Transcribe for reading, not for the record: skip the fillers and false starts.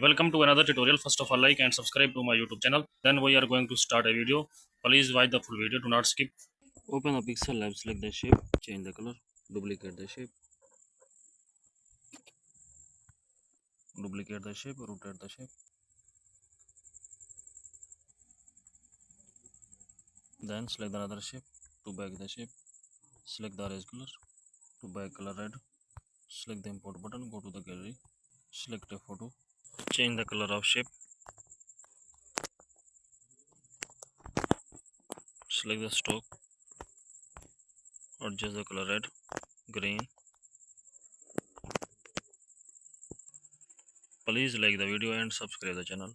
Welcome to another tutorial. First of all, like and subscribe to my YouTube channel. Then we are going to start a video. Please watch the full video. Do not skip. Open the pixel lab, select the shape, change the color, duplicate the shape, rotate the shape. Then select another shape to back the shape. Select the erase color to back color red. Select the import button. Go to the gallery. Select a photo. Change the color of shape. Select the stroke. Adjust the color red, green. Please like the video and subscribe the channel.